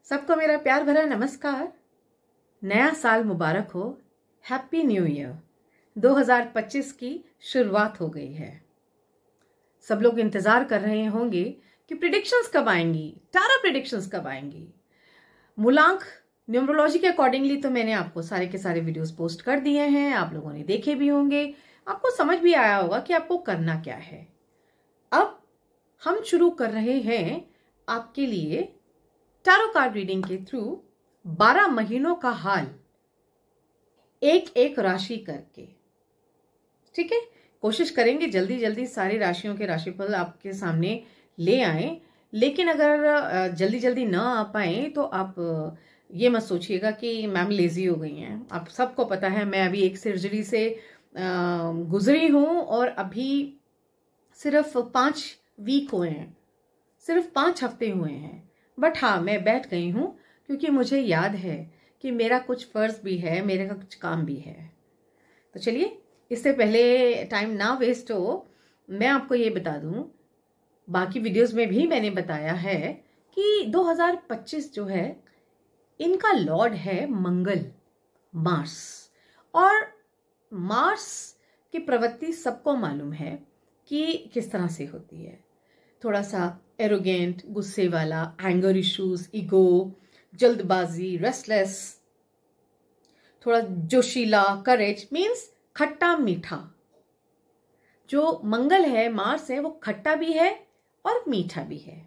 सबको मेरा प्यार भरा नमस्कार। नया साल मुबारक हो। Happy new year. 2025 की शुरुआत हो गई है। सब लोग इंतजार कर रहे होंगे कि प्रिडिक्शंस कब आएंगी, टारा प्रिडिक्शंस कब आएंगी। मूलांक न्यूमरोलॉजी के अकॉर्डिंगली तो मैंने आपको सारे के सारे वीडियोस पोस्ट कर दिए हैं, आप लोगों ने देखे भी होंगे, आपको समझ भी आया होगा कि आपको करना क्या है। अब हम शुरू कर रहे हैं आपके लिए टैरो कार्ड रीडिंग के थ्रू 12 महीनों का हाल एक एक राशि करके। ठीक है, कोशिश करेंगे जल्दी जल्दी सारी राशियों के राशिफल आपके सामने ले आए, लेकिन अगर जल्दी जल्दी ना आ पाए तो आप ये मत सोचिएगा कि मैम लेजी हो गई हैं। आप सबको पता है मैं अभी एक सर्जरी से गुजरी हूं और अभी सिर्फ 5 वीक हुए हैं, सिर्फ 5 हफ्ते हुए हैं। बट हाँ, मैं बैठ गई हूं क्योंकि मुझे याद है कि मेरा कुछ फर्ज भी है, मेरे का कुछ काम भी है। तो चलिए, इससे पहले टाइम ना वेस्ट हो, मैं आपको ये बता दूं, बाकी वीडियोस में भी मैंने बताया है कि 2025 जो है इनका लॉर्ड है मंगल, मार्स। और मार्स की प्रवृत्ति सबको मालूम है कि किस तरह से होती है। थोड़ा सा एरोगेंट, गुस्से वाला, एंगर इश्यूज, ईगो, जल्दबाजी, रेस्टलेस, थोड़ा जोशीला, करेज, मीन्स खट्टा मीठा। जो मंगल है, मार्स है, वो खट्टा भी है और मीठा भी है।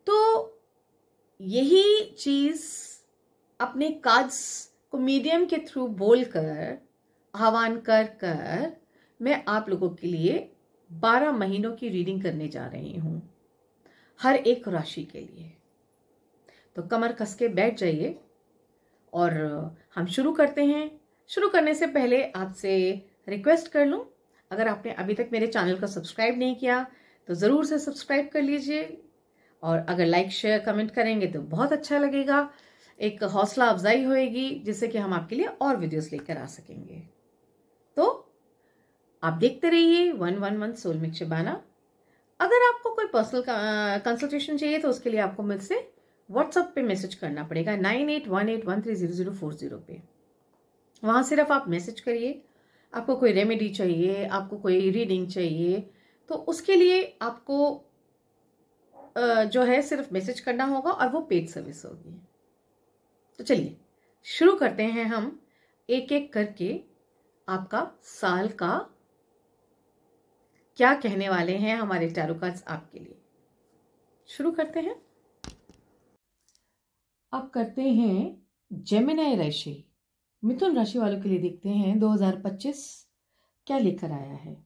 तो यही चीज अपने कार्ड्स को मीडियम के थ्रू बोलकर, आह्वान कर कर मैं आप लोगों के लिए 12 महीनों की रीडिंग करने जा रही हूं, हर एक राशि के लिए। तो कमर कस के बैठ जाइए और हम शुरू करते हैं। शुरू करने से पहले आपसे रिक्वेस्ट कर लूं, अगर आपने अभी तक मेरे चैनल को सब्सक्राइब नहीं किया तो जरूर से सब्सक्राइब कर लीजिए, और अगर लाइक शेयर कमेंट करेंगे तो बहुत अच्छा लगेगा, एक हौसला अफजाई होएगी, जिससे कि हम आपके लिए और वीडियोस लेकर आ सकेंगे। तो आप देखते रहिए 111 सोलमेट शबाना। अगर आपको कोई पर्सनल कंसल्टेशन चाहिए तो उसके लिए आपको मुझसे व्हाट्सएप पे मैसेज करना पड़ेगा 9818130040 पे। वहां सिर्फ आप मैसेज करिए, आपको कोई रेमेडी चाहिए, आपको कोई रीडिंग चाहिए, तो उसके लिए आपको जो है सिर्फ मैसेज करना होगा और वो पेड सर्विस होगी। तो चलिए शुरू करते हैं हम एक एक करके आपका साल का क्या कहने वाले हैं हमारे टैरो कार्ड्स आपके लिए। शुरू करते हैं। अब करते हैं जेमिनी राशि, मिथुन राशि वालों के लिए। देखते हैं 2025 क्या लेकर आया है।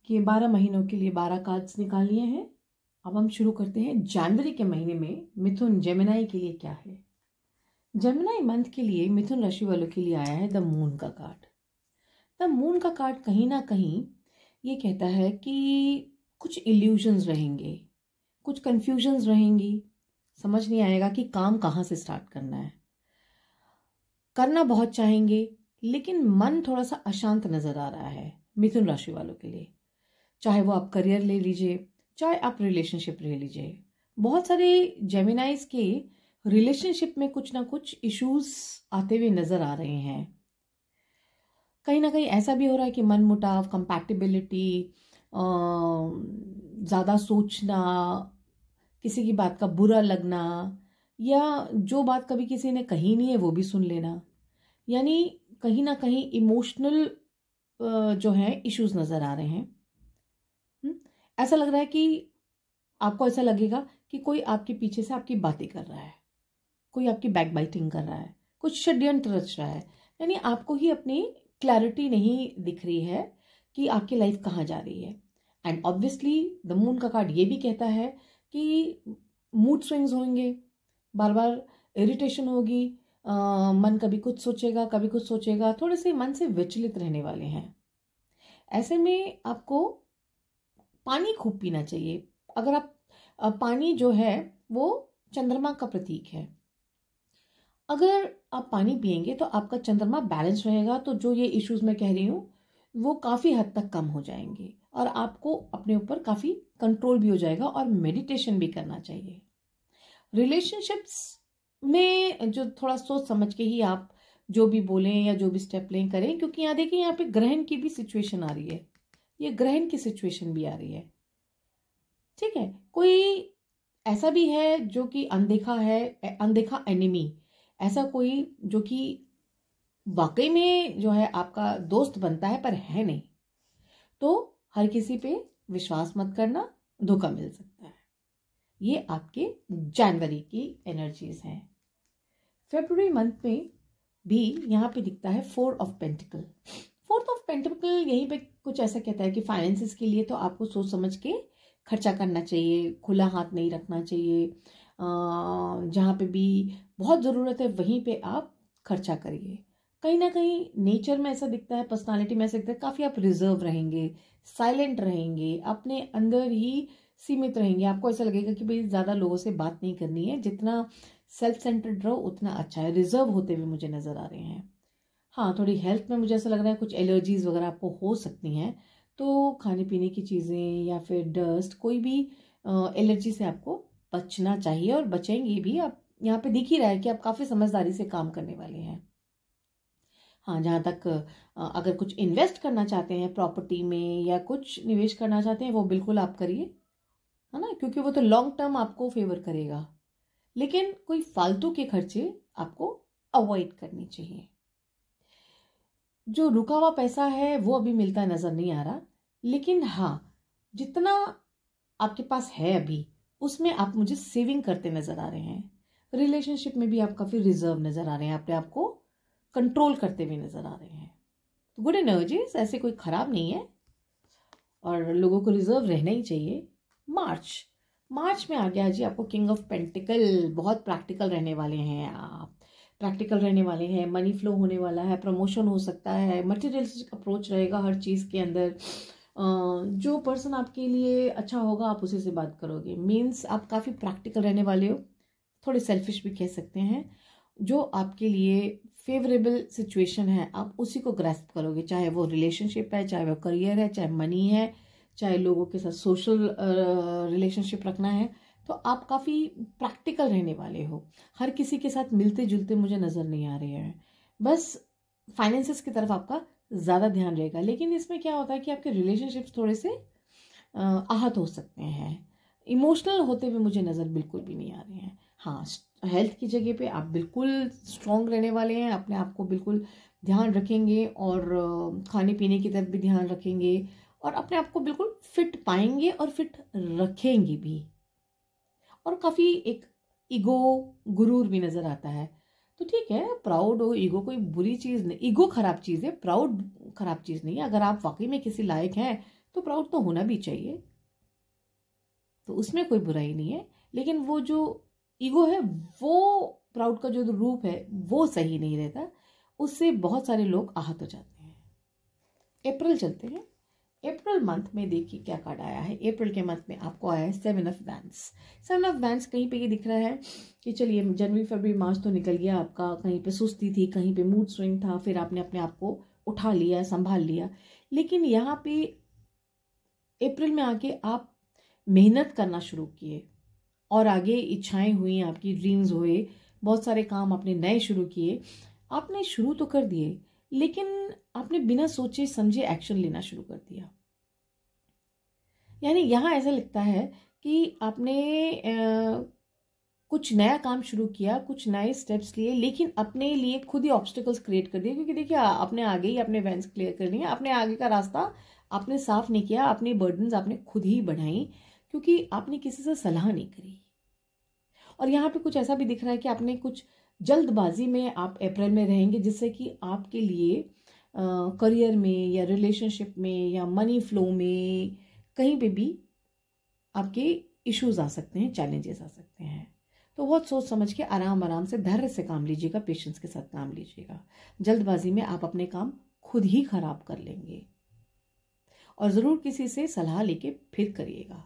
कि 12 महीनों के लिए 12 कार्ड्स निकाल लिए हैं। अब हम शुरू करते हैं जनवरी के महीने में मिथुन जेमिनी के लिए क्या है। जेमिनी मंथ के लिए मिथुन राशि वालों के लिए आया है द मून का कार्ड। द मून का कार्ड कहीं ना कहीं ये कहता है कि कुछ इल्यूजन्स रहेंगे, कुछ कंफ्यूजन्स रहेंगी, समझ नहीं आएगा कि काम कहाँ से स्टार्ट करना है। करना बहुत चाहेंगे लेकिन मन थोड़ा सा अशांत नजर आ रहा है मिथुन राशि वालों के लिए। चाहे वो आप करियर ले लीजिए, चाहे आप रिलेशनशिप ले लीजिए। बहुत सारे जेमिनाइज के रिलेशनशिप में कुछ ना कुछ इश्यूज आते हुए नजर आ रहे हैं। कहीं ना कहीं ऐसा भी हो रहा है कि मन मुटाव, कंपैटिबिलिटी, ज़्यादा सोचना, किसी की बात का बुरा लगना, या जो बात कभी किसी ने कही नहीं है वो भी सुन लेना। यानी कहीं ना कहीं इमोशनल जो है इश्यूज नज़र आ रहे हैं। ऐसा लग रहा है कि आपको ऐसा लगेगा कि कोई आपके पीछे से आपकी बातें कर रहा है, कोई आपकी बैक बाइटिंग कर रहा है, कुछ षड्यंत्र रच रहा है। यानी आपको ही अपनी क्लैरिटी नहीं दिख रही है कि आपकी लाइफ कहाँ जा रही है। एंड ऑब्वियसली द मून का कार्ड ये भी कहता है कि मूड स्विंग्स होंगे, बार बार इरिटेशन होगी, मन कभी कुछ सोचेगा कभी कुछ सोचेगा, थोड़े से मन से विचलित रहने वाले हैं। ऐसे में आपको पानी खूब पीना चाहिए। अगर आप पानी जो है वो चंद्रमा का प्रतीक है, अगर आप पानी पिएंगे तो आपका चंद्रमा बैलेंस रहेगा, तो जो ये इश्यूज मैं कह रही हूँ वो काफ़ी हद तक कम हो जाएंगे और आपको अपने ऊपर काफ़ी कंट्रोल भी हो जाएगा। और मेडिटेशन भी करना चाहिए। रिलेशनशिप्स में जो थोड़ा सोच समझ के ही आप जो भी बोलें या जो भी स्टेप लें करें, क्योंकि यहाँ देखिए यहाँ पे ग्रहण की भी सिचुएशन आ रही है, ये ग्रहण की सिचुएशन भी आ रही है। ठीक है, कोई ऐसा भी है जो कि अनदेखा है, अनदेखा एनिमी, ऐसा कोई जो कि वाकई में जो है आपका दोस्त बनता है पर है नहीं, तो हर किसी पे विश्वास मत करना, धोखा मिल सकता है। ये आपके जनवरी की एनर्जीज हैं। फरवरी मंथ में भी यहाँ पे दिखता है 4 ऑफ पेंटिकल। 4 ऑफ पेंटिकल यहीं पे कुछ ऐसा कहता है कि फाइनेंसेस के लिए तो आपको सोच समझ के खर्चा करना चाहिए, खुला हाथ नहीं रखना चाहिए। जहाँ पे भी बहुत ज़रूरत है वहीं पे आप खर्चा करिए। कहीं ना कहीं नेचर में ऐसा दिखता है, पर्सनालिटी में ऐसा दिखता है, काफ़ी आप रिजर्व रहेंगे, साइलेंट रहेंगे, अपने अंदर ही सीमित रहेंगे। आपको ऐसा लगेगा कि भाई ज़्यादा लोगों से बात नहीं करनी है, जितना सेल्फ सेंटर्ड रहो उतना अच्छा है। रिजर्व होते हुए मुझे नज़र आ रहे हैं। हाँ, थोड़ी हेल्थ में मुझे ऐसा लग रहा है कुछ एलर्जीज वगैरह आपको हो सकती हैं, तो खाने पीने की चीज़ें या फिर डस्ट, कोई भी एलर्जी से आपको बचना चाहिए, और बचेंगे भी। आप यहाँ पे दिख ही रहा है कि आप काफ़ी समझदारी से काम करने वाले हैं। हाँ, जहाँ तक अगर कुछ इन्वेस्ट करना चाहते हैं प्रॉपर्टी में या कुछ निवेश करना चाहते हैं, वो बिल्कुल आप करिए, है ना, क्योंकि वो तो लॉन्ग टर्म आपको फेवर करेगा। लेकिन कोई फालतू के खर्चे आपको अवॉइड करनी चाहिए। जो रुका हुआ पैसा है वो अभी मिलता नजर नहीं आ रहा, लेकिन हाँ, जितना आपके पास है अभी उसमें आप मुझे सेविंग करते नजर आ रहे हैं। रिलेशनशिप में भी आप काफी रिजर्व नजर आ रहे हैं, अपने आप को कंट्रोल करते हुए नजर आ रहे हैं। तो गुड एनर्जीज, ऐसे कोई खराब नहीं है, और लोगों को रिजर्व रहना ही चाहिए। मार्च में आ गया जी आपको किंग ऑफ पेंटिकल। बहुत प्रैक्टिकल रहने वाले हैं आप, प्रैक्टिकल रहने वाले हैं, मनी फ्लो होने वाला है, प्रमोशन हो सकता है, मटेरियलिस्टिक अप्रोच रहेगा हर चीज़ के अंदर। जो पर्सन आपके लिए अच्छा होगा आप उसी से बात करोगे। मीन्स आप काफ़ी प्रैक्टिकल रहने वाले हो, थोड़े सेल्फिश भी कह सकते हैं। जो आपके लिए फेवरेबल सिचुएशन है आप उसी को ग्रैस्प करोगे, चाहे वो रिलेशनशिप है, चाहे वो करियर है, चाहे मनी है, चाहे लोगों के साथ सोशल रिलेशनशिप रखना है। तो आप काफ़ी प्रैक्टिकल रहने वाले हो, हर किसी के साथ मिलते जुलते मुझे नज़र नहीं आ रहे हैं। बस फाइनेंसेस की तरफ आपका ज़्यादा ध्यान रहेगा, लेकिन इसमें क्या होता है कि आपके रिलेशनशिप्स थोड़े से आहत हो सकते हैं। इमोशनल होते हुए मुझे नज़र बिल्कुल भी नहीं आ रहे हैं। हाँ, हेल्थ की जगह पे आप बिल्कुल स्ट्रॉन्ग रहने वाले हैं, अपने आप को बिल्कुल ध्यान रखेंगे, और खाने पीने की तरफ भी ध्यान रखेंगे, और अपने आप को बिल्कुल फिट पाएंगे और फिट रखेंगे भी। और काफ़ी एक ईगो, गुरूर भी नज़र आता है। तो ठीक है, प्राउड हो, ईगो कोई बुरी चीज़ नहीं, ईगो खराब चीज़ है, प्राउड खराब चीज़ नहीं है। अगर आप वाकई में किसी लायक हैं तो प्राउड तो होना भी चाहिए, तो उसमें कोई बुराई नहीं है। लेकिन वो जो ईगो है, वो प्राउड का जो रूप है वो सही नहीं रहता, उससे बहुत सारे लोग आहत हो जाते हैं। अप्रैल चलते हैं। अप्रैल मंथ में देखिए क्या कार्ड आया है। अप्रैल के मंथ में आपको आया है 7 ऑफ वैंड्स। 7 ऑफ वैंड्स कहीं पे ये दिख रहा है कि चलिए जनवरी फरवरी मार्च तो निकल गया आपका, कहीं पे सुस्ती थी, कहीं पे मूड स्विंग था, फिर आपने अपने आप को उठा लिया, संभाल लिया। लेकिन यहाँ पे अप्रैल में आके आप मेहनत करना शुरू किए, और आगे इच्छाएं हुई, आपकी ड्रीम्स हुए, बहुत सारे काम आपने नए शुरू किए। आपने शुरू तो कर दिए, लेकिन आपने बिना सोचे समझे एक्शन लेना शुरू कर दिया। यानी यहाँ ऐसा लगता है कि आपने कुछ नया काम शुरू किया, कुछ नए स्टेप्स लिए, लेकिन अपने लिए खुद ही ऑब्स्टिकल्स क्रिएट कर दिए। क्योंकि देखिए अपने आगे ही अपने वैंस क्लियर कर लिए, अपने आगे का रास्ता आपने साफ नहीं किया, अपनी बर्डन्स आपने खुद ही बढ़ाई, क्योंकि आपने किसी से सलाह नहीं करी। और यहाँ पे कुछ ऐसा भी दिख रहा है कि आपने कुछ जल्दबाजी में आप अप्रैल में रहेंगे, जिससे कि आपके लिए करियर में या रिलेशनशिप में या मनी फ्लो में कहीं पे भी आपके इश्यूज आ सकते हैं, चैलेंजेस आ सकते हैं। तो बहुत सोच समझ के आराम आराम से धैर्य से काम लीजिएगा, पेशेंस के साथ काम लीजिएगा। जल्दबाजी में आप अपने काम खुद ही खराब कर लेंगे, और ज़रूर किसी से सलाह लेके फिर करिएगा।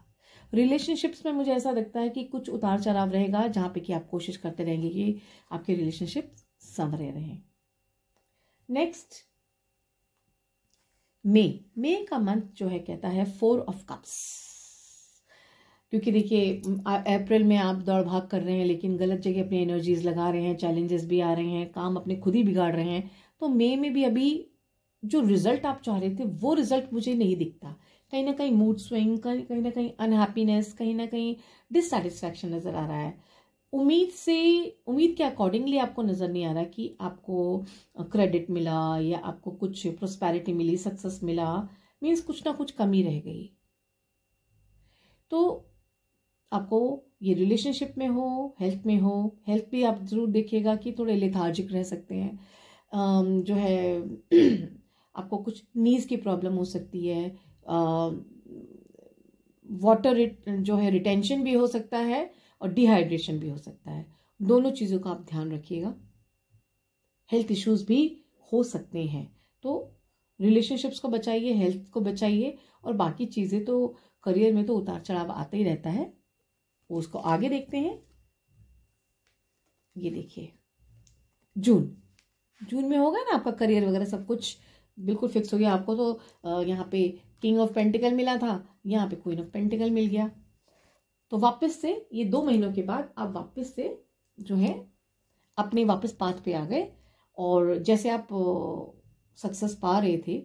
रिलेशनशिप्स में मुझे ऐसा लगता है कि कुछ उतार चढ़ाव रहेगा, जहाँ पे कि आप कोशिश करते रहेंगे कि आपके रिलेशनशिप संवरे रहें। नेक्स्ट मे का मंथ जो है कहता है 4 ऑफ कप्स। क्योंकि देखिए अप्रैल में आप दौड़ भाग कर रहे हैं लेकिन गलत जगह अपनी एनर्जीज लगा रहे हैं, चैलेंजेस भी आ रहे हैं, काम अपने खुद ही बिगाड़ रहे हैं। तो मई में भी अभी जो रिजल्ट आप चाह रहे थे वो रिजल्ट मुझे नहीं दिखता। कहीं ना कहीं मूड स्विंग, कहीं ना कहीं अनहैप्पीनेस, कहीं ना कहीं डिससेटिस्फैक्शन नजर आ रहा है। उम्मीद के अकॉर्डिंगली आपको नजर नहीं आ रहा कि आपको क्रेडिट मिला या आपको कुछ प्रोस्पेरिटी मिली, सक्सेस मिला। मीन्स कुछ ना कुछ कमी रह गई। तो आपको ये रिलेशनशिप में हो, हेल्थ में हो, हेल्थ भी आप जरूर देखिएगा कि थोड़े लेथार्जिक रह सकते हैं। जो है आपको कुछ नीज की प्रॉब्लम हो सकती है, वाटर जो है रिटेंशन भी हो सकता है और डिहाइड्रेशन भी हो सकता है। दोनों चीज़ों का आप ध्यान रखिएगा। हेल्थ इश्यूज भी हो सकते हैं। तो रिलेशनशिप्स को बचाइए, हेल्थ को बचाइए, और बाकी चीज़ें तो करियर में तो उतार चढ़ाव आता ही रहता है, उसको आगे देखते हैं। ये देखिए जून में होगा ना आपका करियर वगैरह सब कुछ बिल्कुल फिक्स हो गया। आपको तो यहाँ पे किंग ऑफ पेंटिकल मिला था, यहाँ पे क्वीन ऑफ पेंटिकल मिल गया। तो वापस से ये 2 महीनों के बाद आप वापस से जो है अपने वापस पाथ पे आ गए, और जैसे आप सक्सेस पा रहे थे,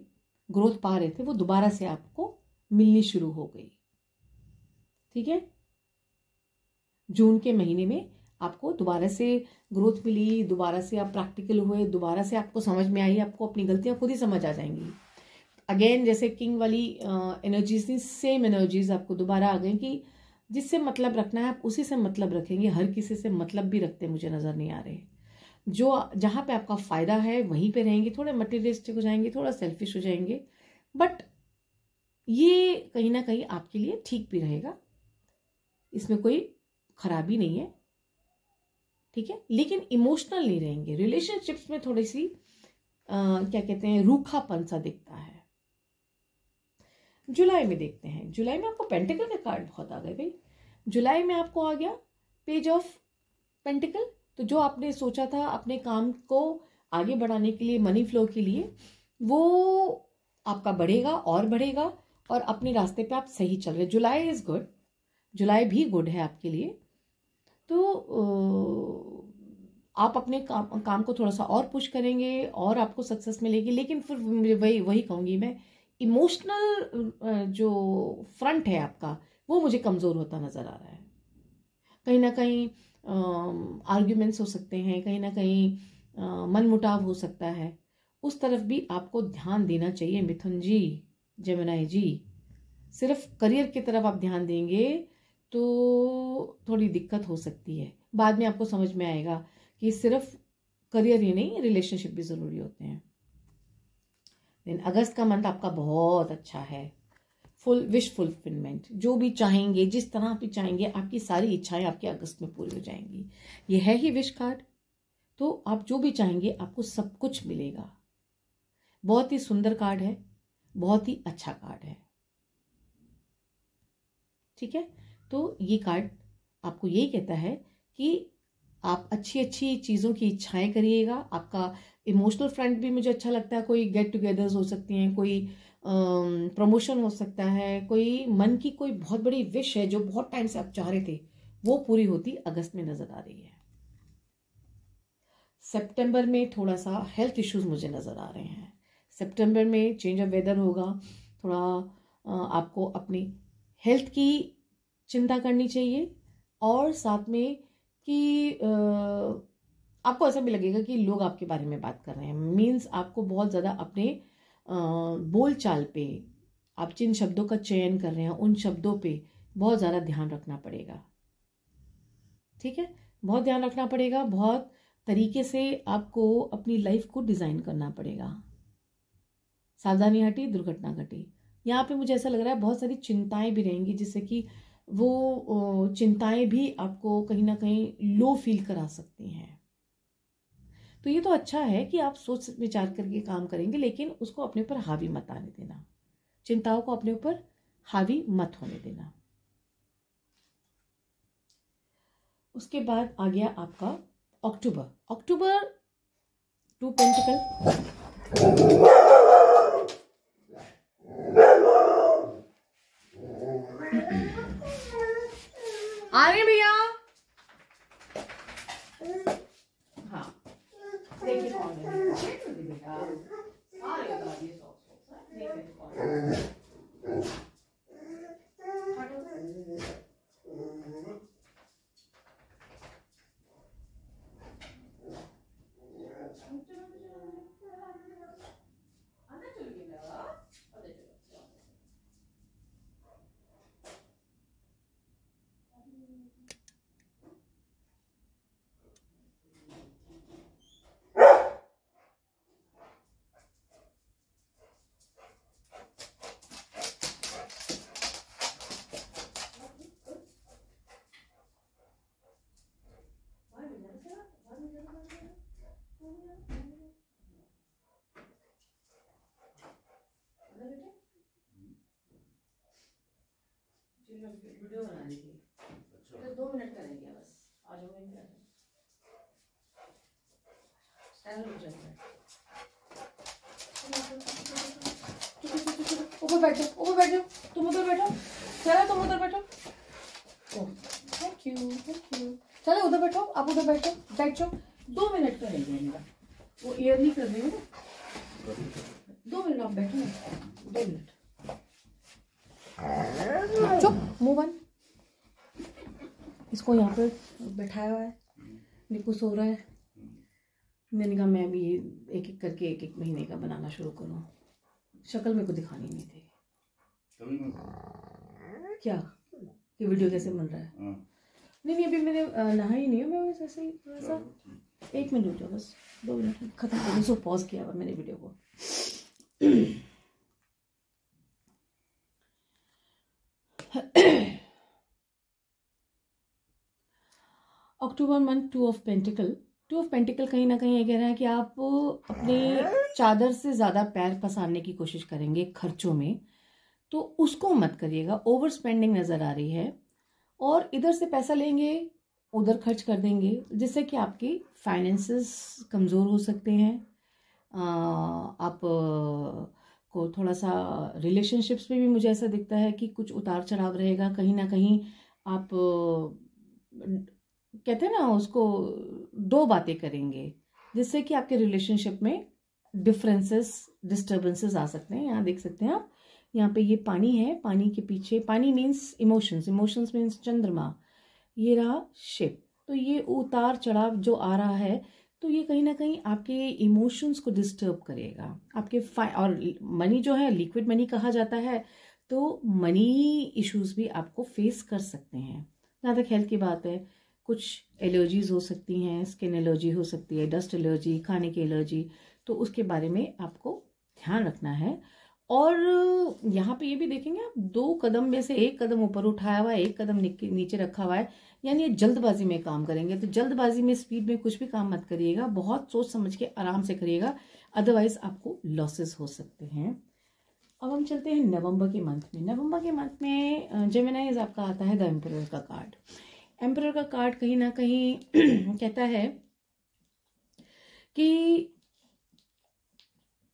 ग्रोथ पा रहे थे, वो दोबारा से आपको मिलनी शुरू हो गई। ठीक है, जून के महीने में आपको दोबारा से ग्रोथ मिली, दोबारा से आप प्रैक्टिकल हुए, दोबारा से आपको समझ में आई, आपको अपनी गलतियां खुद ही समझ आ जाएंगी। अगेन जैसे किंग वाली एनर्जीज थी, सेम एनर्जीज आपको दोबारा आ गई कि जिससे मतलब रखना है आप उसी से मतलब रखेंगे। हर किसी से मतलब भी रखते मुझे नजर नहीं आ रहे। जो जहां पे आपका फायदा है वहीं पे रहेंगे। थोड़े मटेरियलिस्टिक हो जाएंगे, थोड़ा सेल्फिश हो जाएंगे, बट ये कहीं ना कहीं आपके लिए ठीक भी रहेगा, इसमें कोई खराबी नहीं है। ठीक है, लेकिन इमोशनल नहीं रहेंगे। रिलेशनशिप्स में थोड़ी सी क्या कहते हैं, रूखापन सा दिखता है। जुलाई में देखते हैं। जुलाई में आपको पेंटिकल के कार्ड बहुत आ गए भाई। जुलाई में आपको आ गया पेज ऑफ पेंटिकल। तो जो आपने सोचा था अपने काम को आगे बढ़ाने के लिए, मनी फ्लो के लिए, वो आपका बढ़ेगा और बढ़ेगा, और अपने रास्ते पे आप सही चल रहे। जुलाई इज गुड, जुलाई भी गुड है आपके लिए। तो आप अपने काम को थोड़ा सा और पुश करेंगे और आपको सक्सेस मिलेगी। लेकिन फिर वही कहूंगी मैं, इमोशनल जो फ्रंट है आपका वो मुझे कमजोर होता नजर आ रहा है। कहीं ना कहीं आर्ग्यूमेंट्स हो सकते हैं, कहीं ना कहीं मनमुटाव हो सकता है। उस तरफ भी आपको ध्यान देना चाहिए मिथुन जी, जेमिनी जी। सिर्फ करियर की तरफ आप ध्यान देंगे तो थोड़ी दिक्कत हो सकती है। बाद में आपको समझ में आएगा कि सिर्फ करियर ही नहीं, रिलेशनशिप भी जरूरी होते हैं। देन अगस्त का मंथ आपका बहुत अच्छा है। फुल विश फुलफिलमेंट, जो भी चाहेंगे, जिस तरह भी चाहेंगे, आपकी सारी इच्छाएं आपके अगस्त में पूरी हो जाएंगी। ये है ही विश कार्ड, तो आप जो भी चाहेंगे आपको सब कुछ मिलेगा। बहुत ही सुंदर कार्ड है, बहुत ही अच्छा कार्ड है। ठीक है, तो ये कार्ड आपको यही कहता है कि आप अच्छी अच्छी चीज़ों की इच्छाएं करिएगा। आपका इमोशनल फ्रंट भी मुझे अच्छा लगता है। कोई गेट टुगेदर्स हो सकती हैं, कोई प्रमोशन हो सकता है, कोई मन की कोई बहुत बड़ी विश है जो बहुत टाइम से आप चाह रहे थे, वो पूरी होती अगस्त में नजर आ रही है। सितंबर में थोड़ा सा हेल्थ इश्यूज मुझे नजर आ रहे हैं। सितंबर में चेंज ऑफ वेदर होगा, थोड़ा आपको अपनी हेल्थ की चिंता करनी चाहिए, और साथ में कि आपको ऐसा भी लगेगा कि लोग आपके बारे में बात कर रहे हैं। मीन्स आपको बहुत ज़्यादा अपने बोल चाल पे, आप जिन शब्दों का चयन कर रहे हैं उन शब्दों पे बहुत ज़्यादा ध्यान रखना पड़ेगा। ठीक है, बहुत ध्यान रखना पड़ेगा, बहुत तरीके से आपको अपनी लाइफ को डिज़ाइन करना पड़ेगा। सावधानी हटी दुर्घटना घटी। यहाँ पे मुझे ऐसा लग रहा है बहुत सारी चिंताएं भी रहेंगी, जिससे कि वो चिंताएं भी आपको कहीं ना कहीं लो फील करा सकती हैं। तो ये तो अच्छा है कि आप सोच विचार करके काम करेंगे, लेकिन उसको अपने ऊपर हावी मत आने देना, चिंताओं को अपने ऊपर हावी मत होने देना। उसके बाद आ गया आपका अक्टूबर 2 पेंटिकल। आ रहे हैं भैया। हाँ देखिए कौन है बेटा, आ रहे हो दादी सॉक्स, देखिए कौन है। वीडियो बना ली थी, तो 2 मिनट करेंगे बस। आ जाओ वहीं पे, ऊपर बैठो, ऊपर बैठो, तुम उधर बैठो, चलो तुम उधर बैठो। Thank you thank you. चलो उधर बैठो, आप उधर बैठो, बैठो। 2 मिनट करेंगे मेरा, वो एयर नहीं कर रही हूँ ना। 2 मिनट आप बैठो ना, 2 मिनट। चुप, मुंह बंद। इसको यहाँ पे बैठाया हुआ है, निकू सो रहा है। मैंने कहा मैं भी एक एक करके 1-1 महीने का बनाना शुरू करूँ। शक्ल मेरे को दिखानी नहीं थी। क्या ये वीडियो कैसे बन रहा है? नहीं अभी मैंने नहा ही नहीं हूँ, मैं बस ऐसे ही थोड़ा सा 1 मिनट रुक जाओ बस, 2 मिनट खत्म करने से पॉज किया हुआ मैंने वीडियो को। October month 2 of pentacle. 2 of pentacle कहीं ना कहीं ये कह रहा है कि आप अपने चादर से ज़्यादा पैर पसारने की कोशिश करेंगे खर्चों में, तो उसको मत करिएगा। ओवर स्पेंडिंग नज़र आ रही है, और इधर से पैसा लेंगे उधर खर्च कर देंगे, जिससे कि आपकी फाइनेंसेस कमज़ोर हो सकते हैं। आप को थोड़ा सा रिलेशनशिप्स में भी मुझे ऐसा दिखता है कि कुछ उतार चढ़ाव रहेगा। कहीं ना कहीं आप कहते हैं ना उसको, 2 बातें करेंगे, जिससे कि आपके रिलेशनशिप में डिस्टर्बेंसेस आ सकते हैं। यहाँ देख सकते हैं आप, यहाँ पे ये पानी है, पानी के पीछे, पानी मीन्स इमोशंस मीन्स चंद्रमा, ये रहा शिप। तो ये उतार चढ़ाव जो आ रहा है, तो ये कहीं ना कहीं आपके इमोशंस को डिस्टर्ब करेगा। आपके और मनी जो है लिक्विड मनी कहा जाता है, तो मनी इश्यूज भी आपको फेस कर सकते हैं। जहाँ तक हेल्थ की बात है, कुछ एलर्जीज हो सकती हैं, स्किन एलर्जी हो सकती है, डस्ट एलर्जी, खाने की एलर्जी, तो उसके बारे में आपको ध्यान रखना है। और यहाँ पे ये भी देखेंगे आप, 2 कदम में से 1 कदम ऊपर उठाया हुआ है, 1 कदम नीचे रखा हुआ है, यानी ये जल्दबाजी में काम करेंगे। तो जल्दबाजी में, स्पीड में कुछ भी काम मत करिएगा, बहुत सोच समझ के आराम से करिएगा, अदरवाइज आपको लॉसेस हो सकते हैं। अब हम चलते हैं नवंबर के मंथ में। नवंबर के मंथ में जेमिनाइज आपका आता है द एम्परर का कार्ड। एम्परर का कार्ड कहीं ना कहीं कहता है कि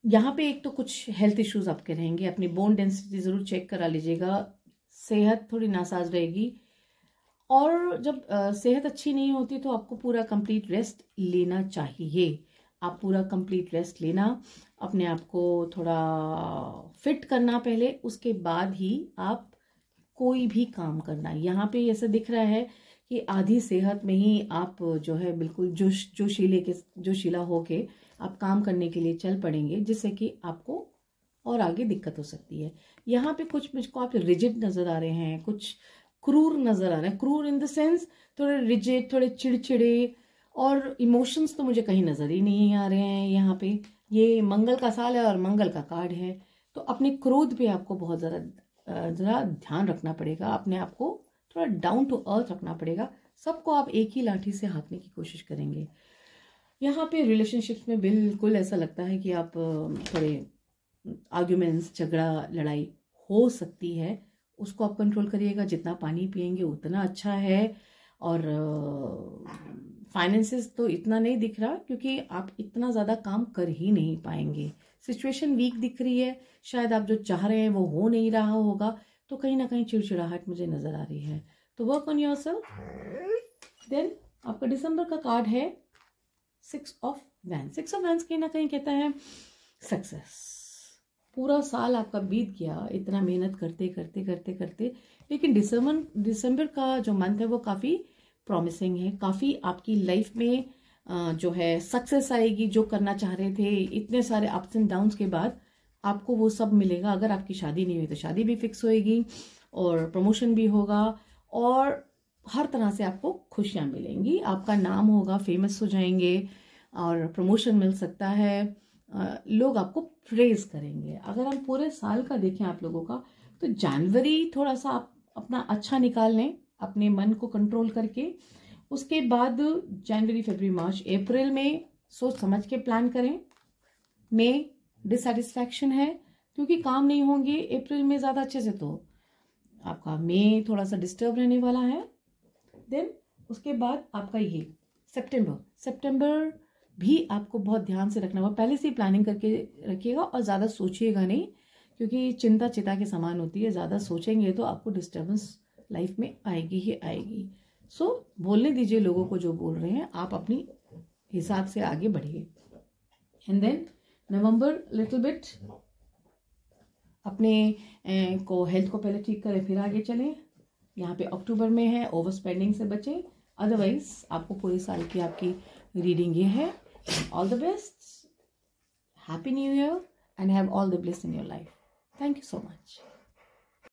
यहाँ पे एक तो कुछ हेल्थ इश्यूज आपके रहेंगे, अपनी बोन डेंसिटी जरूर चेक करा लीजिएगा, सेहत थोड़ी नासाज रहेगी। और जब सेहत अच्छी नहीं होती तो आपको पूरा कंप्लीट रेस्ट लेना चाहिए। आप पूरा कंप्लीट रेस्ट लेना, अपने आप को थोड़ा फिट करना पहले, उसके बाद ही आप कोई भी काम करना। यहाँ पे ऐसा दिख रहा है कि आधी सेहत में ही आप जो है बिल्कुल जोशीला होके आप काम करने के लिए चल पड़ेंगे, जिससे कि आपको और आगे दिक्कत हो सकती है। यहाँ पे कुछ मुझको आप रिजिड नजर आ रहे हैं, कुछ क्रूर नजर आ रहे हैं। क्रूर इन द सेंस थोड़े रिजिड, थोड़े चिड़चिड़े, और इमोशंस तो मुझे कहीं नजर ही नहीं आ रहे हैं। यहाँ पे ये मंगल का साल है और मंगल का कार्ड है, तो अपने क्रोध पे आपको बहुत ज़रा ध्यान रखना पड़ेगा, अपने आप को थोड़ा डाउन टू अर्थ रखना पड़ेगा। सबको आप एक ही लाठी से हाँकने की कोशिश करेंगे। यहाँ पे रिलेशनशिप्स में बिल्कुल ऐसा लगता है कि आप थोड़े आर्ग्यूमेंट्स, झगड़ा, लड़ाई हो सकती है, उसको आप कंट्रोल करिएगा। जितना पानी पिएंगे उतना अच्छा है। और फाइनेंसेस तो इतना नहीं दिख रहा, क्योंकि आप इतना ज़्यादा काम कर ही नहीं पाएंगे। सिचुएशन वीक दिख रही है, शायद आप जो चाह रहे हैं वो हो नहीं रहा होगा, तो कहीं ना कहीं चिड़चिड़ाहट मुझे नज़र आ रही है। तो वर्क ऑन योरसेल्फ। देन आपका दिसंबर का कार्ड है 6 ऑफ वैंड्स। 6 ऑफ वैंड्स कहीं ना कहीं कहता है सक्सेस। पूरा साल आपका बीत गया इतना मेहनत करते करते करते करते, लेकिन दिसंबर का जो मंथ है वो काफ़ी प्रॉमिसिंग है। काफ़ी आपकी लाइफ में जो है सक्सेस आएगी। जो करना चाह रहे थे, इतने सारे अप्स एंड डाउन्स के बाद आपको वो सब मिलेगा। अगर आपकी शादी नहीं हुई तो शादी भी फिक्स होएगी और प्रमोशन भी होगा और हर तरह से आपको खुशियां मिलेंगी। आपका नाम होगा, फेमस हो जाएंगे और प्रमोशन मिल सकता है। लोग आपको प्रेज करेंगे। अगर हम पूरे साल का देखें आप लोगों का, तो जनवरी थोड़ा सा आप अपना अच्छा निकाल लें अपने मन को कंट्रोल करके। उसके बाद जनवरी, फरवरी, मार्च, अप्रैल में सोच समझ के प्लान करें। मई डिससेटिस्फैक्शन है क्योंकि काम नहीं होंगे अप्रैल में ज़्यादा अच्छे से, तो आपका मई थोड़ा सा डिस्टर्ब रहने वाला है। देन उसके बाद आपका ये सितंबर भी आपको बहुत ध्यान से रखना होगा। पहले से ही प्लानिंग करके रखिएगा और ज़्यादा सोचिएगा नहीं, क्योंकि चिंता चिता के समान होती है। ज़्यादा सोचेंगे तो आपको डिस्टर्बेंस लाइफ में आएगी ही आएगी। सो बोलने दीजिए लोगों को जो बोल रहे हैं, आप अपनी हिसाब से आगे बढ़िए। And then November little bit अपने को हेल्थ को पहले ठीक करें फिर आगे चलें। यहाँ पे अक्टूबर में है, ओवर स्पेंडिंग से बचें। अदरवाइज आपको पूरे साल की आपकी रीडिंग ये है। All the best, happy new year and have all the bless in your life. Thank you so much.